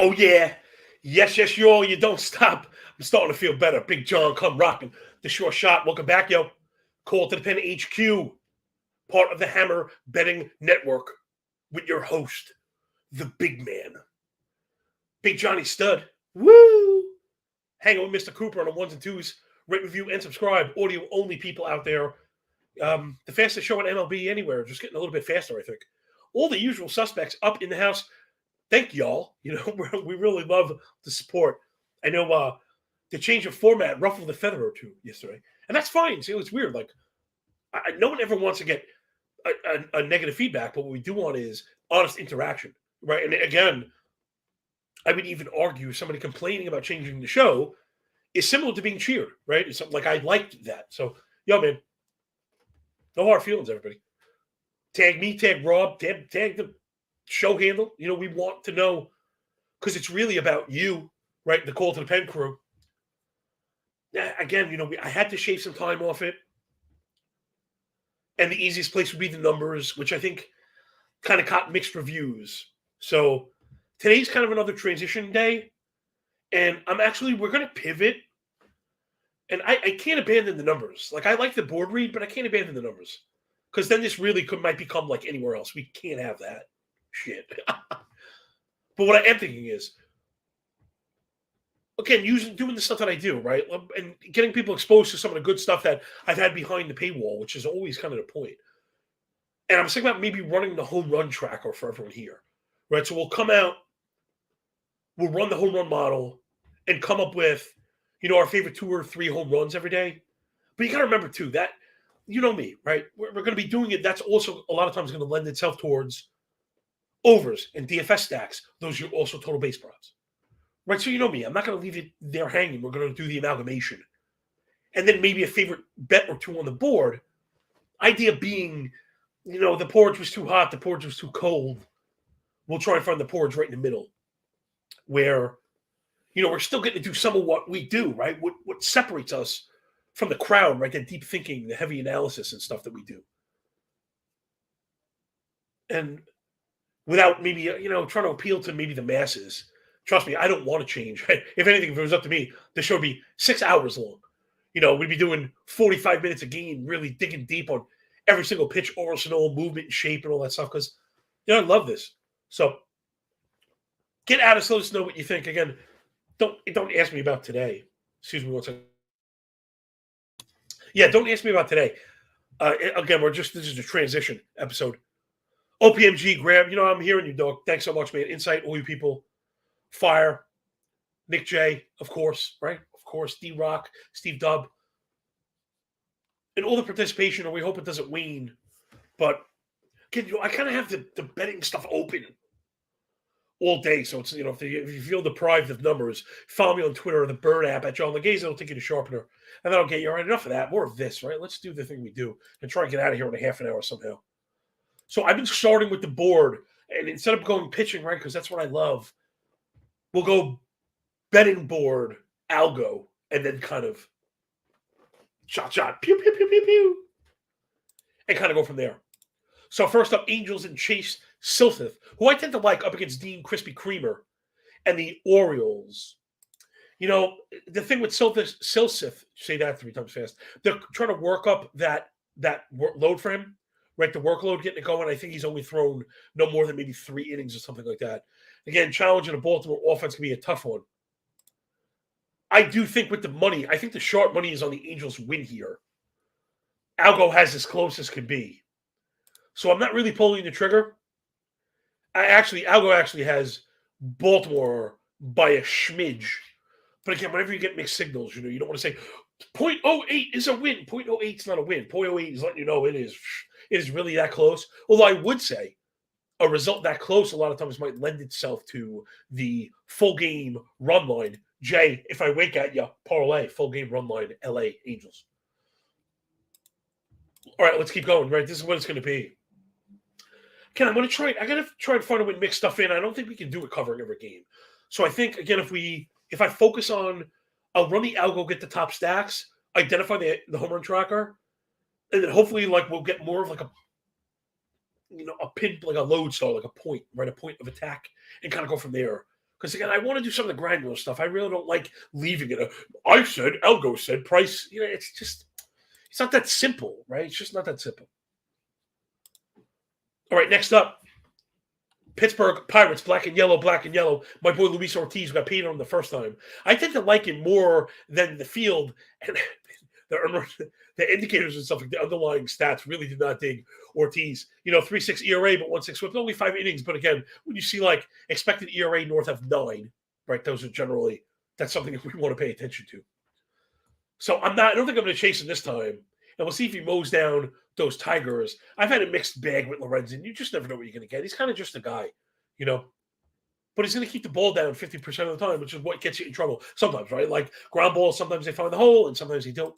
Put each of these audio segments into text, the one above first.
Oh, yeah. Yes, y'all. You don't stop. I'm starting to feel better. Big John, come rocking. The short shot. Welcome back, yo. Call to the Pen HQ, part of the Hammer Betting Network, with your host, the big man, Big Johnny Stud. Woo! Hanging with Mr. Cooper on the ones and twos. Rate, review, and subscribe. Audio only people out there. The fastest show in MLB anywhere. Just getting a little bit faster, I think. All the usual suspects up in the house. Thank y'all. You know, we really love the support. I know the change of format ruffled the feather or two yesterday, and that's fine. See, it's weird. Like, no one ever wants to get a negative feedback, but what we do want is honest interaction, right? And again, I would even argue somebody complaining about changing the show is similar to being cheered, right? It's like I liked that. So, yo, man, no hard feelings, everybody. Tag me, tag Rob, tag the show handle. You know, we want to know because it's really about you, right? The Call to the Pen crew. Again, you know, I had to shave some time off it. And the easiest place would be the numbers, which I think kind of caught mixed reviews. So today's kind of another transition day. And we're going to pivot. And I can't abandon the numbers. Like, I like the board read, but I can't abandon the numbers. Because then this really might become like anywhere else. We can't have that shit. But what I am thinking is, again, doing the stuff that I do, right? And getting people exposed to some of the good stuff that I've had behind the paywall, which is always kind of the point. And I'm thinking about maybe running the home run tracker for everyone here, right? So we'll come out, we'll run the home run model and come up with, you know, our favorite 2 or 3 home runs every day. But you got to remember, too, that, you know me, right? We're going to be doing it. That's also a lot of times going to lend itself towards overs and DFS stacks. Those are also total base props. Right, so you know me. I'm not going to leave it there hanging. We're going to do the amalgamation. And then maybe a favorite bet or two on the board. Idea being, you know, the porridge was too hot, the porridge was too cold. We'll try and find the porridge right in the middle. Where, you know, we're still getting to do some of what we do, right? What separates us from the crowd, right? That deep thinking, the heavy analysis and stuff that we do. And without maybe, you know, trying to appeal to maybe the masses. Trust me, I don't want to change. If anything, if it was up to me, the show would be 6 hours long. You know, we'd be doing 45 minutes a game, really digging deep on every single pitch, arsenal, movement, shape, and all that stuff. Because, you know, I love this. So get at us. Let us know what you think. Again, don't ask me about today. Excuse me one second. Yeah, don't ask me about today. Again, this is a transition episode. OPMG, Graham, you know, I'm hearing you, dog. Thanks so much, man. Insight, all you people. Fire, Nick J, of course, right? Of course, D-Rock, Steve Dubb. And all the participation, and we hope it doesn't wane. But again, you know, I kind of have the betting stuff open all day. So it's, you know, if you feel deprived of numbers, follow me on Twitter or the Bird app at John Laghezza. It'll take you to Sharpener. And then I'll get you, all right, enough of that. More of this, right? Let's do the thing we do and try and get out of here in a half an hour somehow. So I've been starting with the board. And instead of going pitching, right, because that's what I love, we'll go betting board, algo, and then kind of shot, pew, pew, pew, pew, pew, and kind of go from there. So first up, Angels and Chase Silseth, who I tend to like up against Dean Krispy Kremer and the Orioles. You know, the thing with Silseth, say that 3 times fast, they're trying to work up that load for him, right? The workload getting it going. I think he's only thrown no more than maybe 3 innings or something like that. Again, challenging the Baltimore offense can be a tough one. I do think with the money, I think the sharp money is on the Angels win here. Algo has as close as can be. So I'm not really pulling the trigger. Algo actually has Baltimore by a smidge. But again, whenever you get mixed signals, you know, you don't want to say 0.08 is a win. 0.08 is not a win. 0.08 is letting you know it is really that close. Although I would say a result that close a lot of times might lend itself to the full game run line. Jay, if I wink at you, parlay, full game run line, LA Angels. All right, let's keep going, right? This is what it's going to be. Ken, I got to try and find a way to mix stuff in. I don't think we can do it covering every game. So I think, again, if I focus on, I'll run the algo, get the top stacks, identify the home run tracker, and then hopefully, like, we'll get more of like a pin, like a lodestar, like a point, right? A point of attack, and kind of go from there. Because again, I want to do some of the granular stuff. I really don't like leaving it. I said, Elgo said, Price. It's not that simple, right? It's just not that simple. All right, next up, Pittsburgh Pirates, black and yellow, black and yellow. My boy Luis Ortiz got paid on the first time. I tend to like him more than the field and the indicators and stuff, like the underlying stats really did not dig Ortiz. 3.6 ERA, but 1.6 whip, only 5 innings. But again, when you see like expected ERA north of 9, right? Those are generally, that's something that we want to pay attention to. So I don't think I'm going to chase him this time. And we'll see if he mows down those Tigers. I've had a mixed bag with Lorenzen. You just never know what you're going to get. He's kind of just a guy, But he's going to keep the ball down 50% of the time, which is what gets you in trouble sometimes, right? Like ground balls, sometimes they find the hole, and sometimes they don't.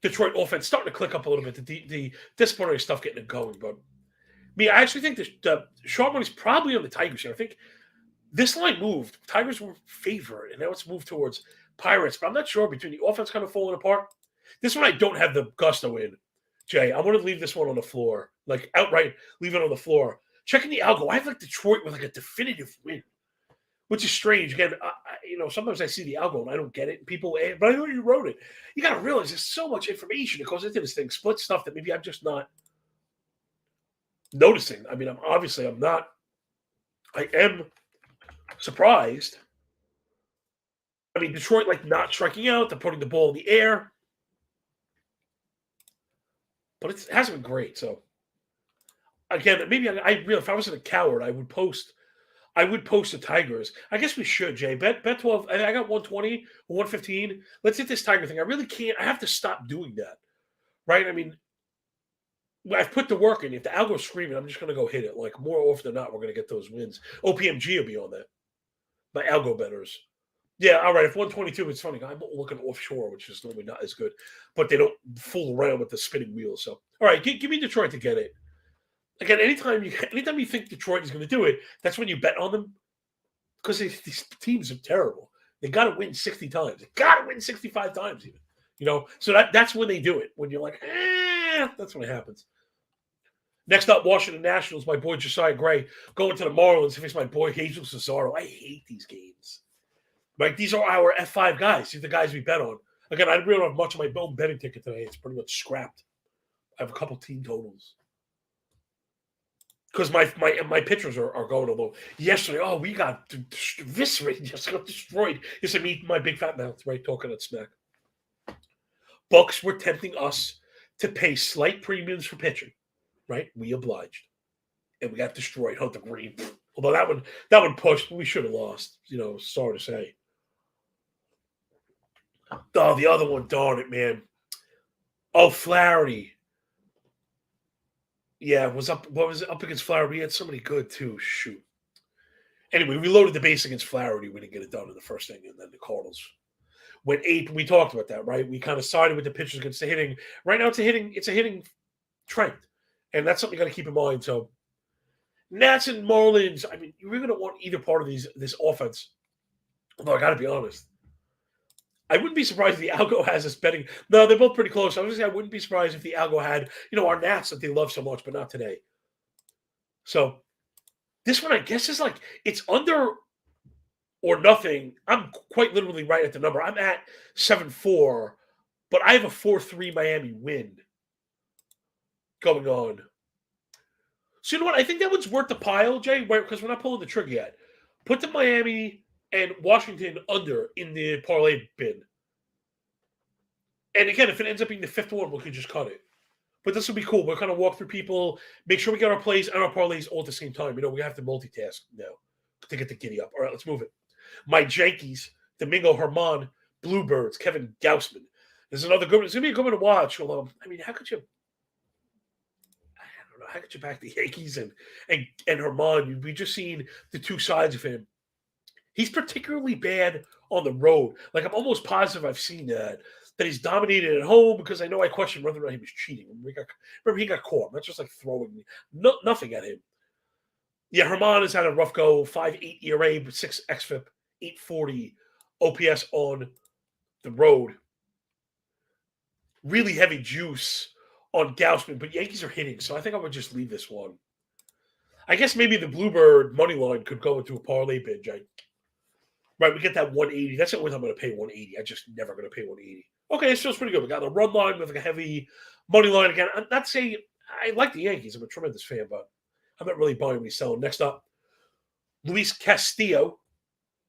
Detroit offense starting to click up a little bit. The disciplinary stuff getting it going. But I actually think the sharp money's probably on the Tigers here. I think this line moved. Tigers were favored, and now it's moved towards Pirates. But I'm not sure between the offense kind of falling apart. This one I don't have the gusto in, Jay. I want to leave this one on the floor. Like outright, leave it on the floor. Checking the algo. I have like Detroit with like a definitive win, which is strange. Again, sometimes I see the algo and I don't get it. And people, but I know you wrote it. You got to realize there's so much information that goes into this thing. Split stuff that maybe I'm just not noticing. I mean, I'm not. I am surprised. I mean, Detroit like not striking out. They're putting the ball in the air. But it hasn't been great. So, again, maybe I really, if I wasn't a coward, I would post the Tigers. I guess we should, Jay. Bet 12. I got 120 or 115. Let's hit this Tiger thing. I really can't. I have to stop doing that. Right? I mean, I've put the work in. If the algo's screaming, I'm just going to go hit it. Like, more often than not, we're going to get those wins. OPMG will be on that. My algo bettors. Yeah, all right. If 122, it's funny. I'm looking offshore, which is normally not as good. But they don't fool around with the spinning wheels. So, all right, give me Detroit to get it. Again, anytime you think Detroit is going to do it, that's when you bet on them. Because these teams are terrible. They got to win 60 times. They got to win 65 times even. So that's when they do it. When you're like, that's when it happens. Next up, Washington Nationals, my boy Josiah Gray, going to the Marlins to face my boy Jesus Cesaro. I hate these games. Right? These are our F5 guys. These are the guys we bet on. Again, I really don't have much of my own betting ticket today. It's pretty much scrapped. I have a couple team totals. Because my pitchers are going a little. Yesterday, we got eviscerated. Just got destroyed. It's my big fat mouth, right? Talking that smack. Bucks were tempting us to pay slight premiums for pitching, right? We obliged. And we got destroyed. Hunter Green. Although that one pushed. We should have lost. Sorry to say. Oh, the other one, darn it, man. Oh, Flaherty. Yeah, was up against Flaherty. We had somebody good too. Shoot. Anyway, we loaded the base against Flaherty. We didn't get it done in the first inning, and then the Cardinals went 8. We talked about that, right? We kind of sided with the pitchers against the hitting. Right now, it's a hitting trend, and that's something you got to keep in mind. So, Nats and Marlins. I mean, you're going to want either part of this offense. Although I got to be honest, I wouldn't be surprised if the algo has us betting. No, they're both pretty close. I was going to say I wouldn't be surprised if the algo had, our Nats that they love so much, but not today. So this one, I guess, is like it's under or nothing. I'm quite literally right at the number. I'm at 7-4, but I have a 4-3 Miami win going on. So you know what? I think that one's worth the pile, Jay, because we're not pulling the trigger yet. Put the Miami and Washington under in the parlay bin. And again, if it ends up being the 5th one, we could just cut it. But this will be cool. We'll kind of walk through people, make sure we get our plays and our parlays all at the same time. We have to multitask now to get the giddy up. All right, let's move it. My Yankees, Domingo Herman, Bluebirds, Kevin Gausman. There's another good one. It's going to be a good one to watch. Although, I mean, how could you back the Yankees and Herman? We've just seen the two sides of him. He's particularly bad on the road. Like, I'm almost positive I've seen that he's dominated at home because I know I questioned whether or not he was cheating. Remember, he got caught. That's just like throwing nothing at him. Yeah, Herman has had a rough go. 5.8 ERA, 6 xFIP, 840 OPS on the road. Really heavy juice on Gausman, but Yankees are hitting, so I think I would just leave this one. I guess maybe the Bluebird money line could go into a parlay bid, Jay. Right, we get that 180. That's the only time I'm going to pay 180. I'm just never going to pay 180. Okay, this feels pretty good. We got the run line with like a heavy money line again. I'm not saying I like the Yankees. I'm a tremendous fan, but I'm not really buying what he's selling. Next up, Luis Castillo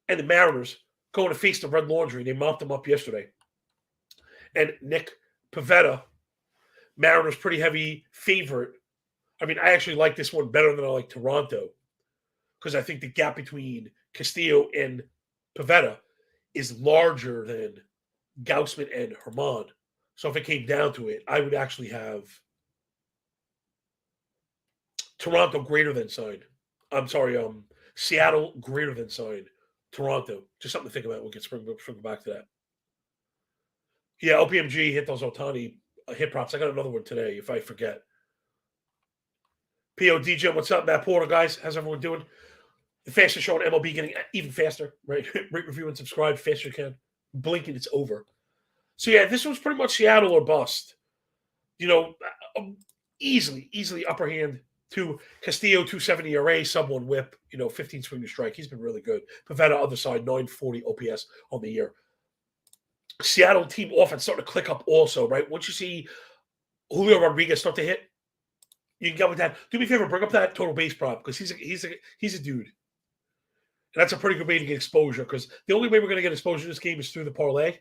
and the Mariners going to face the Red Laundry. They mopped them up yesterday. And Nick Pivetta, Mariners pretty heavy favorite. I mean, I actually like this one better than I like Toronto because I think the gap between Castillo and Pivetta is larger than Gaussman and Herman. So if it came down to it, I would actually have Toronto greater than signed. I'm sorry, Seattle greater than signed. Toronto. Just something to think about. We'll get spring back to that. Yeah, OPMG hit those Ohtani hit props. I got another one today if I forget. PODJ, what's up? Matt Porter, guys. How's everyone doing? The fastest show on MLB getting even faster, right? Rate, review, and subscribe fast as you can. Blink and it's over. So, yeah, this was pretty much Seattle or bust. You know, easily upper hand to Castillo, 270 ERA, sub 1 whip, 15 swing to strike. He's been really good. Pivetta, other side, 940 OPS on the year. Seattle team offense starting to click up also, right? Once you see Julio Rodriguez start to hit, you can get with that. Do me a favor, bring up that total base prop because he's a dude. And that's a pretty good way to get exposure because the only way we're going to get exposure in this game is through the parlay.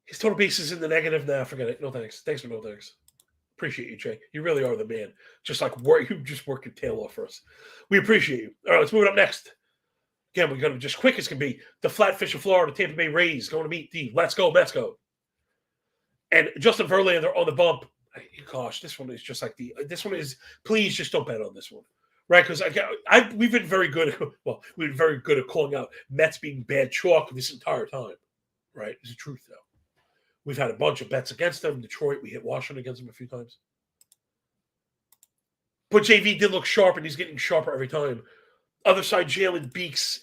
His total base is in the negative. Nah, forget it. No thanks. Thanks for no thanks. Appreciate you, Jay. You really are the man. Just like you just work your tail off for us. We appreciate you. All right, let's move it up next. Again, we're going to just quick as can be. The Flatfish of Florida, Tampa Bay Rays going to meet the Let's Go. And Justin Verlander on the bump. Gosh, this one is just like this one is, please just don't bet on this one. Right? Because we've been very good at calling out Mets being bad chalk this entire time. Right? It's the truth, though. We've had a bunch of bets against them. Detroit, we hit Washington against them a few times. But JV did look sharp, and he's getting sharper every time. Other side, Jalen Beeks.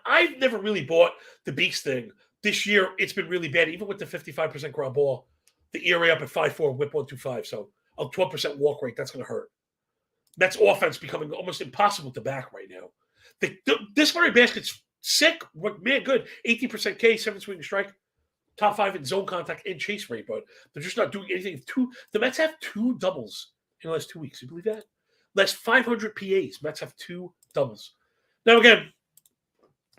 I've never really bought the Beeks thing. This year, it's been really bad, even with the 55% ground ball. The ERA up at 5.4, whip 1.25. So a 12% walk rate, that's going to hurt. Mets offense becoming almost impossible to back right now. This Murray basket's sick. Man, good. 18% K, 7 swing strike. Top 5 in zone contact and chase rate, but they're just not doing anything. The Mets have 2 doubles in the last 2 weeks. You believe that? Last 500 PAs, Mets have 2 doubles. Now, again,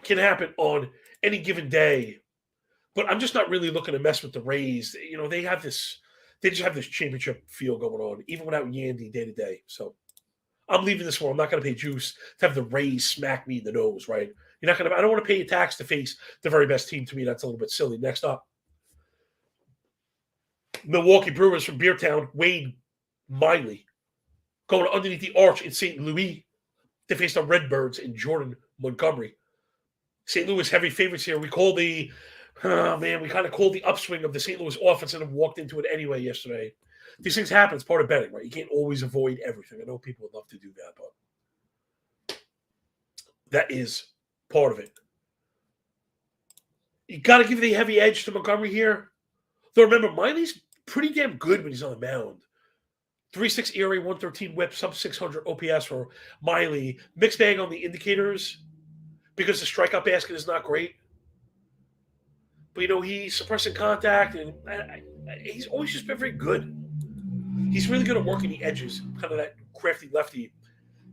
can happen on any given day, but I'm just not really looking to mess with the Rays. They just have this championship feel going on, even without Yandy day to day. So I'm leaving this one. I'm not going to pay juice to have the Rays smack me in the nose, right? I don't want to pay a tax to face the very best team. To me, that's a little bit silly. Next up, Milwaukee Brewers from Beertown, Wade Miley, going underneath the arch in St. Louis to face the Redbirds in Jordan Montgomery. St. Louis heavy favorites here. We kind of called the upswing of the St. Louis offense and have walked into it anyway yesterday. These things happen. It's part of betting, right? You can't always avoid everything. I know people would love to do that, but that is part of it. You got to give the heavy edge to Montgomery here. Though remember, Miley's pretty damn good when he's on the mound. 3.6 ERA, 113 whip, sub 600 OPS for Miley. Mixed bag on the indicators because the strikeout basket is not great. But, he's suppressing contact, and he's always just been very good. He's really good at working the edges, kind of that crafty lefty.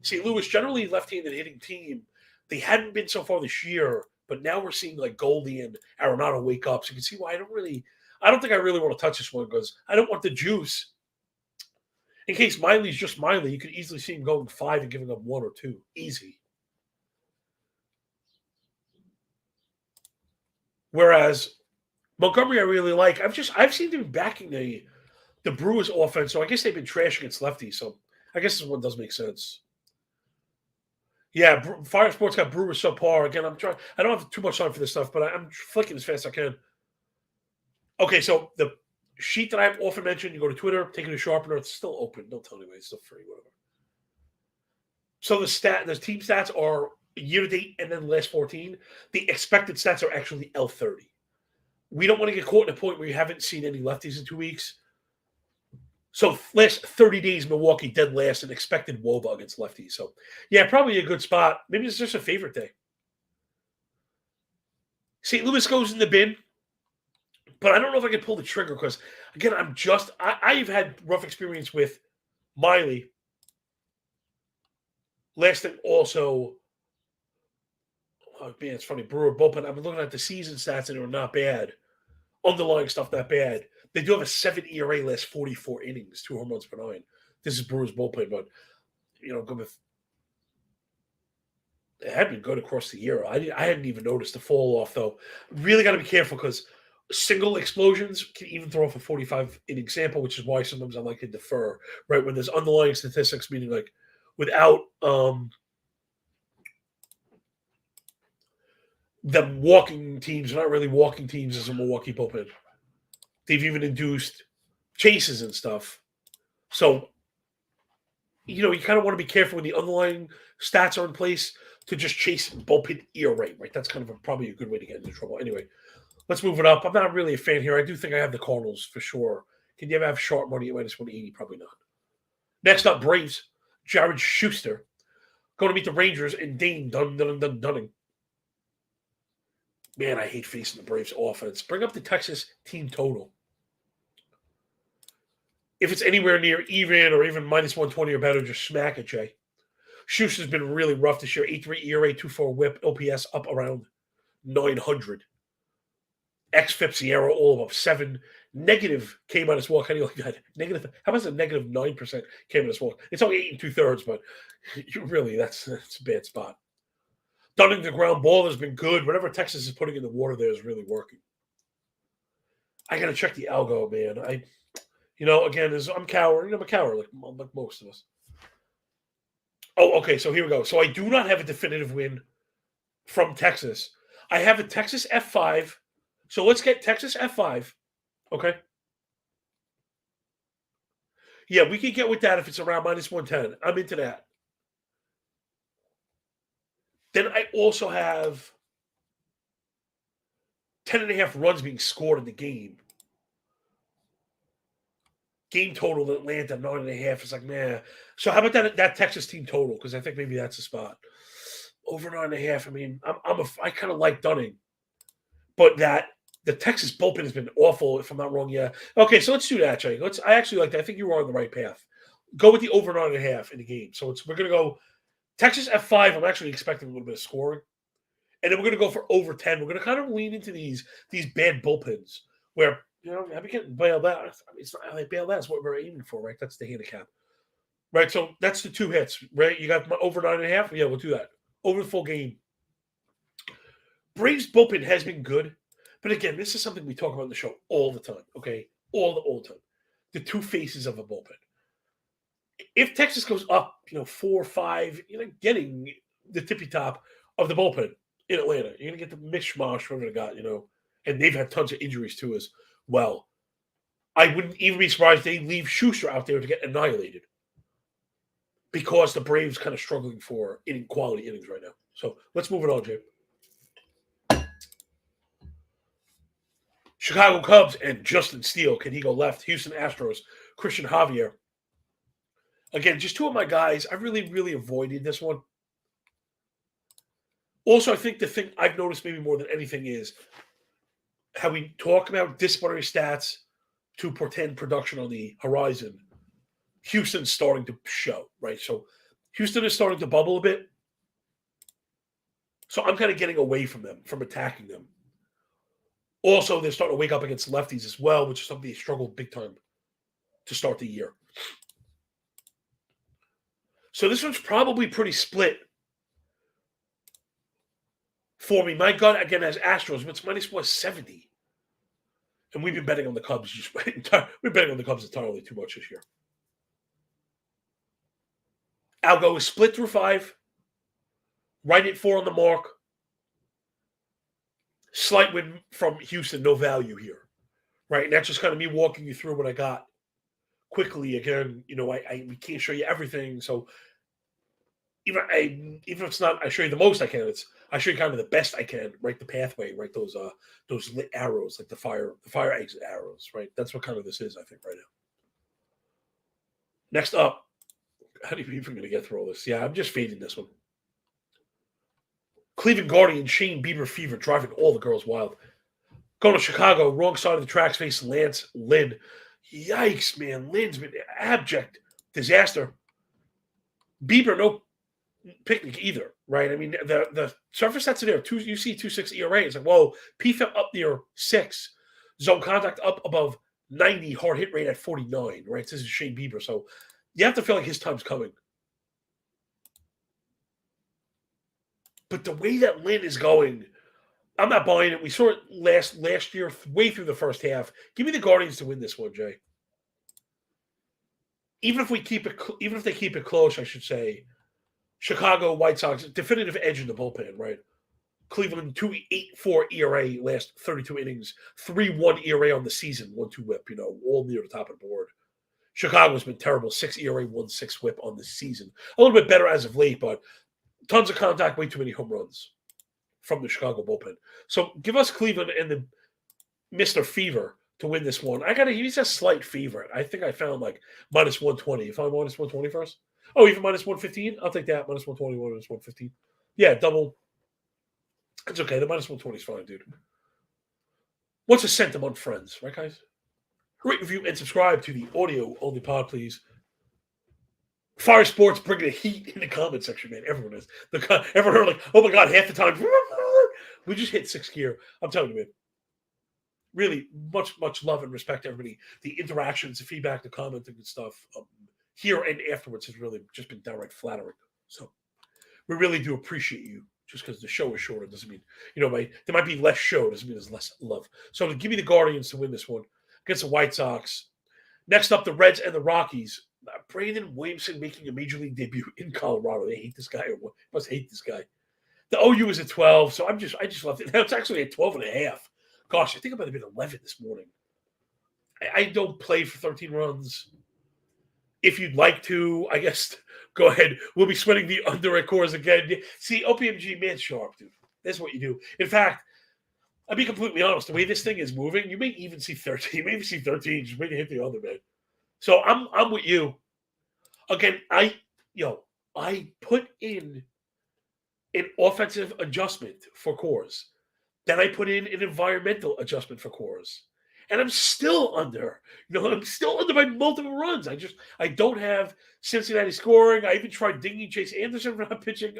St. Louis, generally left-handed hitting team. They hadn't been so far this year, but now we're seeing like Goldie and Arenado wake up. So you can see why I don't think I really want to touch this one because I don't want the juice. In case Miley's just Miley, you could easily see him going 5 and giving up 1 or 2. Easy. Whereas Montgomery I really like. I've seen them backing the Brewers offense, so I guess they've been trash against lefties. So I guess this one does make sense. Yeah, Fire Sports got Brewers subpar. Again, I don't have too much time for this stuff, but I'm flicking as fast as I can. Okay, so the sheet that I've often mentioned, you go to Twitter, take it to Sharpener. It's still open. Don't tell anybody. It's still free, whatever. So the team stats are year-to-date and then the last 14. The expected stats are actually L30. We don't want to get caught in a point where you haven't seen any lefties in 2 weeks. So last 30 days, Milwaukee dead last in expected WOBA against lefties. So yeah, probably a good spot. Maybe it's just a favorite day. St. Louis goes in the bin, but I don't know if I can pull the trigger because again, I've had rough experience with Miley. Last thing also, oh man, it's funny. Brewer bullpen. I've been looking at the season stats and they were not bad. Underlying stuff not bad. They do have a 7 ERA last 44 innings, 2 home runs per 9. This is Brewers bullpen, but good with. It had been good across the year. I hadn't even noticed the fall off though. Really got to be careful because single explosions can even throw off a 45 inning sample, which is why sometimes I like to defer. Right when there's underlying statistics, meaning like without them walking teams, not really walking teams as a Milwaukee bullpen. They've even induced chases and stuff. So, you kind of want to be careful when the underlying stats are in place to just chase bullpen ERA, right? That's kind of probably a good way to get into trouble. Anyway, let's move it up. I'm not really a fan here. I do think I have the Cardinals for sure. Can you ever have sharp money at minus 180? Probably not. Next up, Braves. Jared Schuster going to meet the Rangers and Dane Dunning. Man, I hate facing the Braves offense. Bring up the Texas team total. If it's anywhere near even or even minus 120 or better, just smack it, Jay. Schuster's been really rough this year. 8.3 ERA, 2.4 whip, OPS up around 900. XFIP Sierra all above 7. Negative K-minus walk. How do you like that? Negative. How about a negative 9% K-minus walk? It's only 8 2/3, but that's a bad spot. Dunning the ground ball has been good. Whatever Texas is putting in the water there is really working. I got to check the algo, man. Again, I'm coward. I'm a coward like most of us. Oh, okay. So here we go. So I do not have a definitive win from Texas. I have a Texas F5. So let's get Texas F5. Okay. Yeah, we can get with that if it's around minus 110. I'm into that. Then I also have 10.5 runs being scored in the game. Game total in Atlanta, 9.5. It's like, man. So how about that Texas team total? Because I think maybe that's a spot. Over 9.5. I mean, I kind of like Dunning. But the Texas bullpen has been awful, if I'm not wrong. Yeah. Okay, so let's do that, Jay. I actually like that. I think you were on the right path. Go with the over 9.5 in the game. So we're gonna go Texas F5. I'm actually expecting a little bit of scoring. And then we're gonna go for over 10. We're gonna kind of lean into these bad bullpens where have you getting bailed out? I mean, it's not how they bailed out. It's what we're aiming for, right? That's the handicap. Right. So that's the 2 hits, right? You got over 9.5. Yeah, we'll do that. Over the full game. Braves bullpen has been good. But again, this is something we talk about on the show all the time, okay? All the time. The 2 faces of a bullpen. If Texas goes up, 4 or 5, getting the tippy top of the bullpen in Atlanta. You're going to get the mishmash whatever they got, and they've had tons of injuries too as well. I wouldn't even be surprised they leave Schuster out there to get annihilated because the Braves kind of struggling for quality innings right now. So let's move it on, Jay. Chicago Cubs and Justin Steele. Can he go left? Houston Astros, Christian Javier. Again, just 2 of my guys. I really, really avoided this one. Also, I think the thing I've noticed maybe more than anything is how we talk about disciplinary stats to portend production on the horizon. Houston's starting to show, right? So Houston is starting to bubble a bit. So I'm kind of getting away from them, from attacking them. Also, they're starting to wake up against lefties as well, which is something they struggled big time to start the year. So this one's probably pretty split for me. My gut, again, has Astros, but it's minus 170. And we've been betting on the Cubs. We're betting on the Cubs entirely too much this year. Algo is split through 5. Right at 4 on the mark. Slight win from Houston, no value here. Right? And that's just kind of me walking you through what I got quickly. Again, we can't show you everything. So even if it's not, I show you the most I can. I show you kind of the best I can, right? The pathway, right? Those lit arrows, like the fire exit arrows, right? That's what kind of this is, I think, right now. Next up, how do you even going to get through all this? Yeah, I'm just fading this one. Cleveland Guardian, Shane Bieber fever driving all the girls wild. Going to Chicago, wrong side of the tracks, face Lance Lynn. Yikes, man. Lynn's been abject disaster. Bieber, no picnic either, right? I mean, the surface stats are there. You see 2.6 ERA. It's like, whoa, PFAP up near 6. Zone contact up above 90. Hard hit rate at 49, right? This is Shane Bieber. So you have to feel like his time's coming. But the way that Lynn is going, I'm not buying it. We saw it last year, way through the first half. Give me the Guardians to win this one, Jay. Even if they keep it close, I should say. Chicago White Sox, definitive edge in the bullpen, right? Cleveland 2.84 ERA last 32 innings, 3.1 ERA on the season, 1-2 whip, all near the top of the board. Chicago's been terrible, 6 ERA, 1.6 whip on the season. A little bit better as of late, but tons of contact, way too many home runs from the Chicago bullpen. So give us Cleveland and the Mr. Fever to win this one. I got to use a slight favorite. I think I found like minus 120. If I'm minus 120 first? Oh, even minus 115? I'll take that. Minus 120, minus 115. Yeah, double. It's okay. The minus 120 is fine, dude. What's a cent among friends, right, guys? Rate, review, and subscribe to the audio-only pod, please. Fire Sports bringing the heat in the comment section, man. Everyone is. Everyone heard like, oh my God, half the time. We just hit 6th gear. I'm telling you, man. Really, much love and respect to everybody. The interactions, the feedback, the commenting and stuff here and afterwards has really just been downright flattering. So we really do appreciate you. Just because the show is shorter doesn't mean, there might be less show, doesn't mean there's less love. So to give me the Guardians to win this one against the White Sox. Next up, the Reds and the Rockies. Brandon Williamson making a major league debut in Colorado. They hate this guy, or must hate this guy. The OU is at 12, so I just left it. Now it's actually at 12.5. Gosh, I think I might have been 11 this morning. I don't play for 13 runs. If you'd like to, I guess, go ahead. We'll be sweating the under at Coors again. See, OPMG, man, sharp, dude. That's what you do. In fact, I'll be completely honest. The way this thing is moving, you may even see 13. You may even see 13. Just maybe hit the under, man. So I'm with you. Again, I put in an offensive adjustment for Coors. Then I put in an environmental adjustment for Coors. And I'm still under. I'm still under by multiple runs. I don't have Cincinnati scoring. I even tried dinging Chase Anderson for not pitching.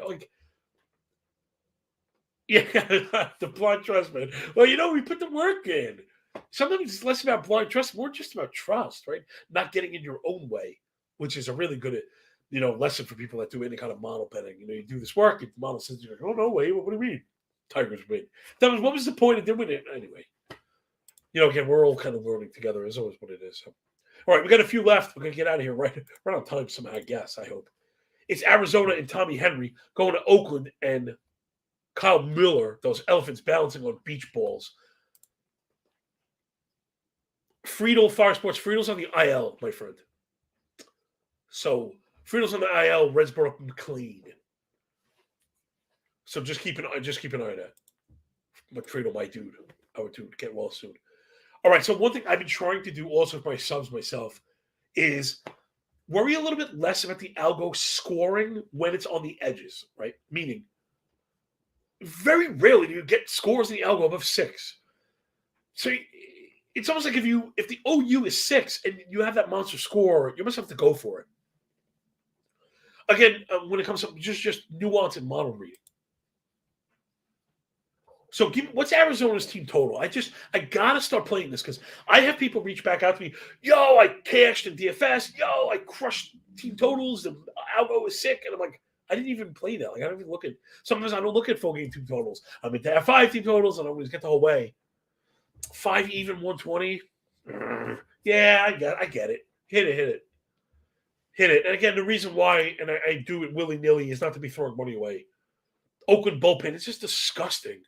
Yeah, the blind trust, man. Well, we put the work in. Sometimes it's less about blind trust, more just about trust, right? Not getting in your own way, which is a really good, lesson for people that do any kind of model betting. You do this work, the model says, oh, no way. What do you mean? Tigers win. What was the point of doing it anyway? Again, we're all kind of learning together, is always what it is. So. All right, we got a few left. We're going to get out of here right on time somehow, I guess, I hope. It's Arizona and Tommy Henry going to Oakland and Kyle Miller, those elephants balancing on beach balls. Friedel, Fire Sports. Friedel's on the IL, my friend. So, Friedel's on the IL, Reds brought up McLean. So just keep an eye on that. But Friedel, my dude, our dude, get well soon. All right, so one thing I've been trying to do also for my subs myself is worry a little bit less about the algo scoring when it's on the edges, right? Meaning, very rarely do you get scores in the algo above 6. So it's almost like if the OU is 6 and you have that monster score, you must have to go for it. Again, when it comes to just nuance and model reading. So what's Arizona's team total? I gotta start playing this because I have people reach back out to me. Yo, I cashed in DFS. Yo, I crushed team totals. The algo is sick, and I'm like, I didn't even play that. Like, I don't even look at. Sometimes I don't look at full game team totals. I'm into F5 team totals, and I always get the whole way. 5 even 120. Yeah, I get it. Hit it. And again, the reason why, and I do it willy nilly, is not to be throwing money away. Oakland bullpen, it's just disgusting.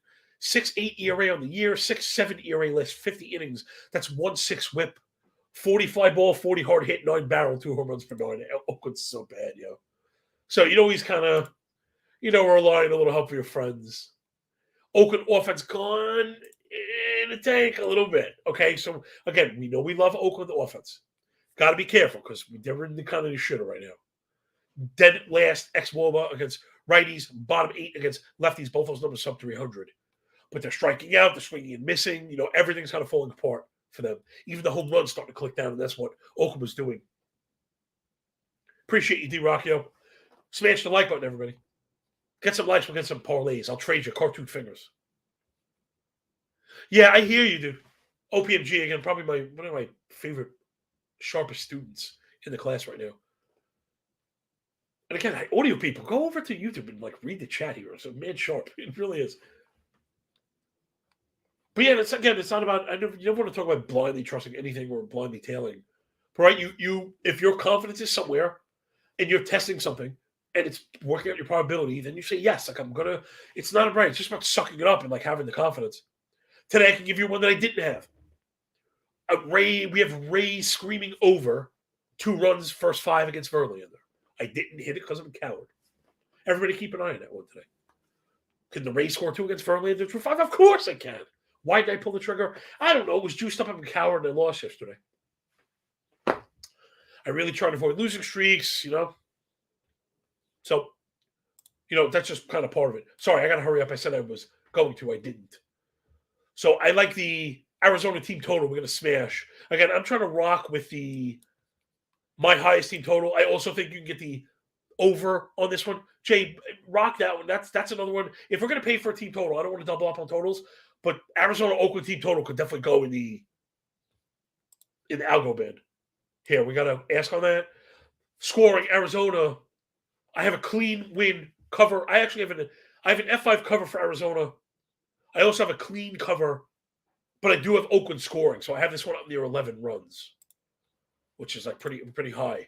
6.8 ERA on the year, 6.7 ERA last 50 innings. That's 1.6 whip, 40 fly ball, 40 hard hit, 9 barrel, 2 home runs for 9. Oakland's so bad, yo. So he's kind of, relying a little help for your friends. Oakland offense gone in the tank a little bit. Okay, so again, we know we love Oakland offense. Got to be careful because they're in the kind of the shitter right now. Dead last ex-Woba against righties, bottom 8 against lefties. Both those numbers sub 300. But they're striking out, they're swinging and missing. Everything's kind of falling apart for them. Even the home run's starting to click down, and that's what Oakland was doing. Appreciate you, D-Rockio. Smash the like button, everybody. Get some likes, we'll get some parlays. I'll trade you cartoon fingers. Yeah, I hear you, dude. OPMG, again, probably one of my favorite, sharpest students in the class right now. And again, audio people, go over to YouTube and read the chat here. It's mad sharp. It really is. But yeah, it's not about. You don't want to talk about blindly trusting anything or blindly tailing, right? You if your confidence is somewhere, and you're testing something, and it's working out your probability, then you say yes. I'm gonna. It's not right. It's just about sucking it up and having the confidence. Today, I can give you one that I didn't have. We have Ray screaming over 2 runs, first 5 against Verlander. I didn't hit it because I'm a coward. Everybody keep an eye on that one today. Can the Rays score 2 against Verlander through 5? Of course I can. Why did I pull the trigger? I don't know. It was juiced up. I'm a coward and I lost yesterday. I really try to avoid losing streaks, So, that's just kind of part of it. Sorry, I got to hurry up. I said I was going to. I didn't. So I like the Arizona team total. We're going to smash. Again, I'm trying to rock with my highest team total. I also think you can get the over on this one. Jay, rock that one. That's another one. If we're going to pay for a team total, I don't want to double up on totals, but Arizona Oakland team total could definitely go in the algo band. Here, we got to ask on that. Scoring Arizona. I have a clean win cover. I actually have an F5 cover for Arizona. I also have a clean cover, but I do have Oakland scoring, so I have this one up near 11 runs, which is pretty high.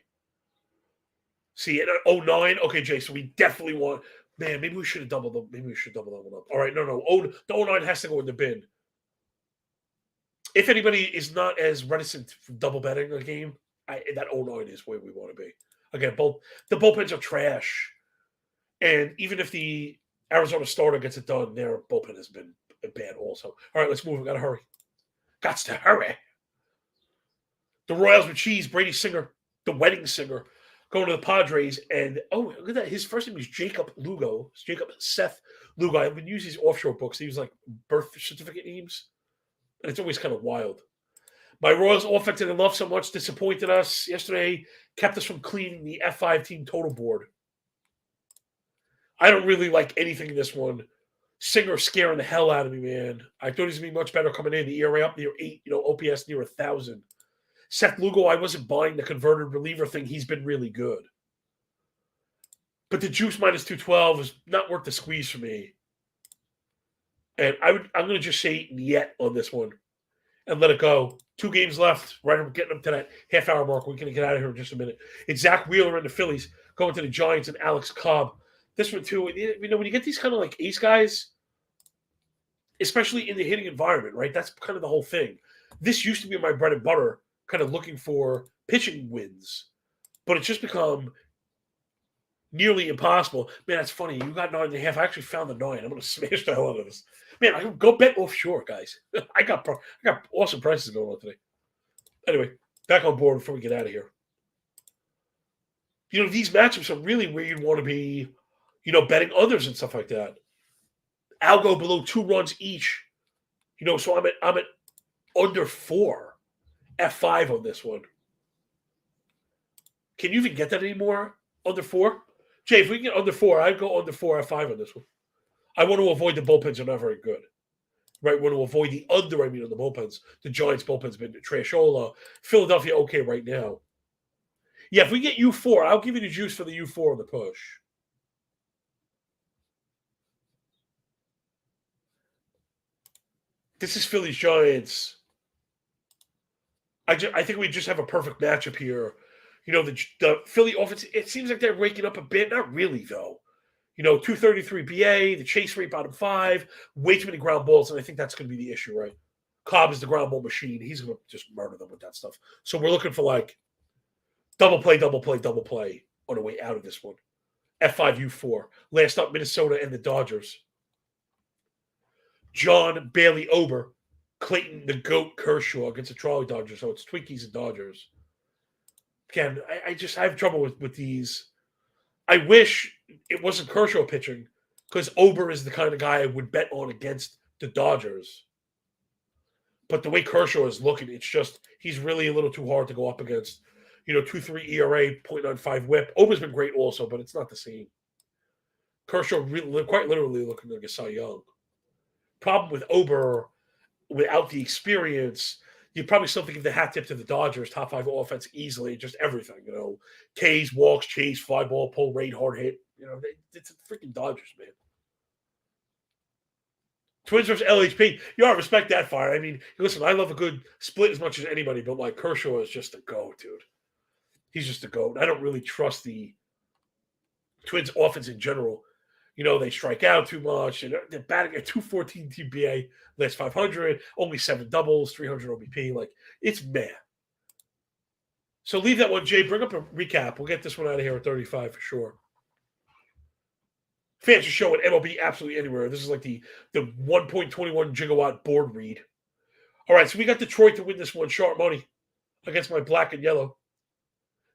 See, at 09, okay, Jay, so we definitely want. Man, maybe we should have doubled them. Maybe we should double that one up. All right, no. The 09 has to go in the bin. If anybody is not as reticent for double betting a game, that 09 is where we want to be. Again, the bullpens are trash, and even if the Arizona starter gets it done, their bullpen has been bad also. All right, let's move. We got to hurry. Gots to hurry. The Royals with cheese. Brady Singer, the wedding singer, going to the Padres. And, look at that. His first name is Jacob Lugo. It's Jacob Seth Lugo. I've been using these offshore books. He was birth certificate names. And it's always kind of wild. My Royals offense that I love so much disappointed us yesterday, kept us from cleaning the F5 team total board. I don't really like anything in this one. Singer scaring the hell out of me, man. I thought he was going to be much better coming in. The ERA up near 8, OPS near 1,000. Seth Lugo, I wasn't buying the converted reliever thing. He's been really good. But the juice minus 212 is not worth the squeeze for me. And I'm going to just say yet on this one and let it go. 2 games left. Right, we're getting up to that half-hour mark. We're going to get out of here in just a minute. It's Zach Wheeler and the Phillies going to the Giants and Alex Cobb. This one, too, when you get these kind of ace guys, especially in the hitting environment, right? That's kind of the whole thing. This used to be my bread and butter, kind of looking for pitching wins, but it's just become nearly impossible. Man, that's funny. You got 9.5. I actually found the 9. I'm going to smash the hell out of this. Man, I can go bet offshore, guys. I got awesome prices going on today. Anyway, back on board before we get out of here. These matchups are really where you'd want to be, betting others and stuff like that. I'll go below 2 runs each. So I'm at under 4 F5 on this one. Can you even get that anymore? Under 4? Jay, if we can get under 4, I'd go under 4 F5 on this one. I want to avoid the bullpens are not very good. Right? Want to avoid the under, on the bullpens. The Giants' bullpen's been trashola. Philadelphia, okay right now. Yeah, if we get U4, I'll give you the juice for the U4 on the push. This is Phillies Giants. I think we just have a perfect matchup here. The Philly offense, it seems like they're waking up a bit. Not really, though. 233 BA, the chase rate bottom 5, way too many ground balls, and I think that's going to be the issue, right? Cobb is the ground ball machine. He's going to just murder them with that stuff. So we're looking for double play on the way out of this one. F5, U4. Last up, Minnesota and the Dodgers. John Bailey Ober, Clayton the Goat Kershaw against the Trolley Dodgers. So it's Twinkies and Dodgers. Again, I have trouble with these. I wish it wasn't Kershaw pitching because Ober is the kind of guy I would bet on against the Dodgers. But the way Kershaw is looking, it's just he's really a little too hard to go up against. 2.3 ERA, 0.95 WHIP. Ober's been great also, but it's not the same. Kershaw really, quite literally looking like a Cy Young. Problem with Ober, without the experience, you probably still think of the hat tip to the Dodgers, top 5 offense easily, just everything. K's, walks, chase, fly ball, pull rate, hard hit. It's the freaking Dodgers, man. Twins versus LHP. I respect that fire. I mean, listen, I love a good split as much as anybody, but like Kershaw is just a GOAT, dude. He's just a GOAT. I don't really trust the Twins offense in general. They strike out too much, and they're batting at 214 TBA, last 500, only 7 doubles, 300 OBP. Like, it's meh. So leave that one, Jay. Bring up a recap. We'll get this one out of here at 35 for sure. Fans are showing MLB absolutely anywhere. This is like the 1.21 gigawatt board read. All right, so we got Detroit to win this one, sharp money against my black and yellow.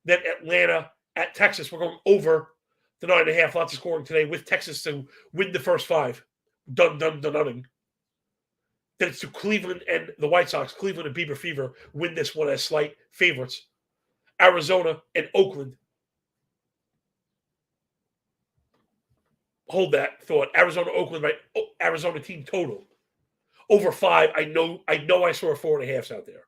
Then Atlanta at Texas. We're going over the 9.5. Lots of scoring today with Texas to win the first 5. Done. Then it's to Cleveland and the White Sox. Cleveland and Bieber Fever win this one as slight favorites. Arizona and Oakland. Hold that thought. Arizona, Oakland, right? Arizona team total. Over 5. I know I saw a 4.5s out there.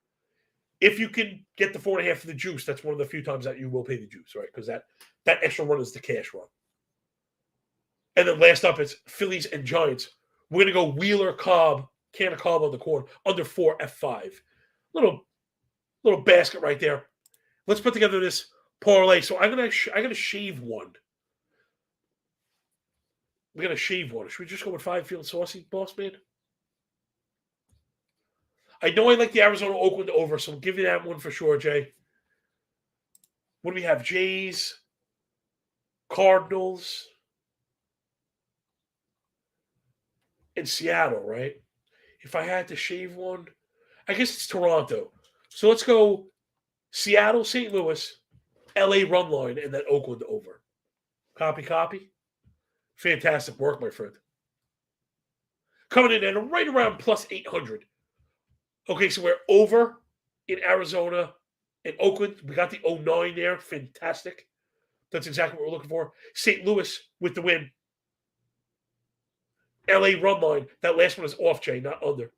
If you can get the 4.5 for the juice, that's one of the few times that you will pay the juice, right? Because that extra run is the cash run. And then last up, it's Phillies and Giants. We're going to go Wheeler, Cobb, can of Cobb on the corner, under 4 F5. Little basket right there. Let's put together this parlay. So I'm gonna shave one. We're gonna shave one. Should we just go with 5 field saucy, boss man? I know I like the Arizona Oakland over, so we'll give you that one for sure, Jay. What do we have? Jays, Cardinals, and Seattle, right? If I had to shave one, I guess it's Toronto. So let's go Seattle, St. Louis, LA run line, and then Oakland over. Copy. Fantastic work, my friend. Coming in at right around plus 800. Okay, so we're over in Arizona and Oakland. We got the 09 there. Fantastic. That's exactly what we're looking for. St. Louis with the win. LA run line. That last one is off, Jay, not under.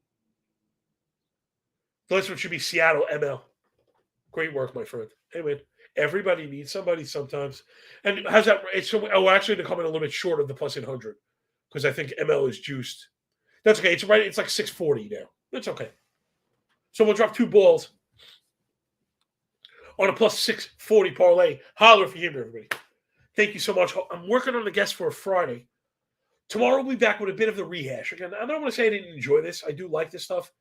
The last one should be Seattle ML. Great work, my friend. Hey, man. Everybody needs somebody sometimes. And how's that? We're actually going to come in a little bit short of the plus 800 because I think ML is juiced. That's okay. It's right. It's like 640 now. That's okay. So we'll drop 2 balls on a plus 640 parlay. Holler if you hear me, everybody. Thank you so much. I'm working on the guest for a Friday. Tomorrow we'll be back with a bit of the rehash. Again, I don't want to say I didn't enjoy this. I do like this stuff.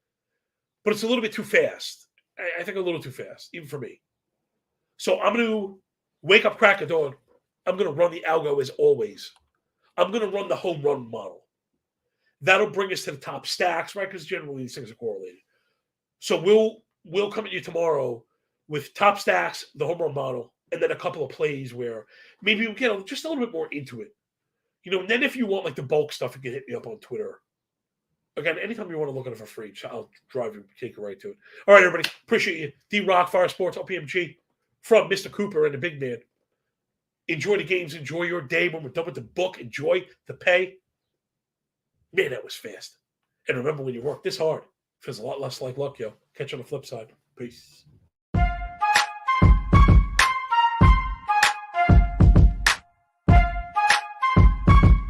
But it's a little bit too fast. I think a little too fast, even for me. So I'm going to wake up, crack of dawn. I'm going to run the algo as always. I'm going to run the home run model. That'll bring us to the top stacks, right? Because generally these things are correlated. So we'll come at you tomorrow with top stacks, the home run model, and then a couple of plays where maybe we get just a little bit more into it. And then if you want like the bulk stuff, you can hit me up on Twitter. Again, anytime you want to look at it for free, I'll take you right to it. All right, everybody. Appreciate you. D-Rock, Fire Sports, OPMG, from Mr. Cooper and the big man. Enjoy the games. Enjoy your day. When we're done with the book, enjoy the pay. Man, that was fast. And remember, when you work this hard, it feels a lot less like luck, yo. Catch you on the flip side. Peace.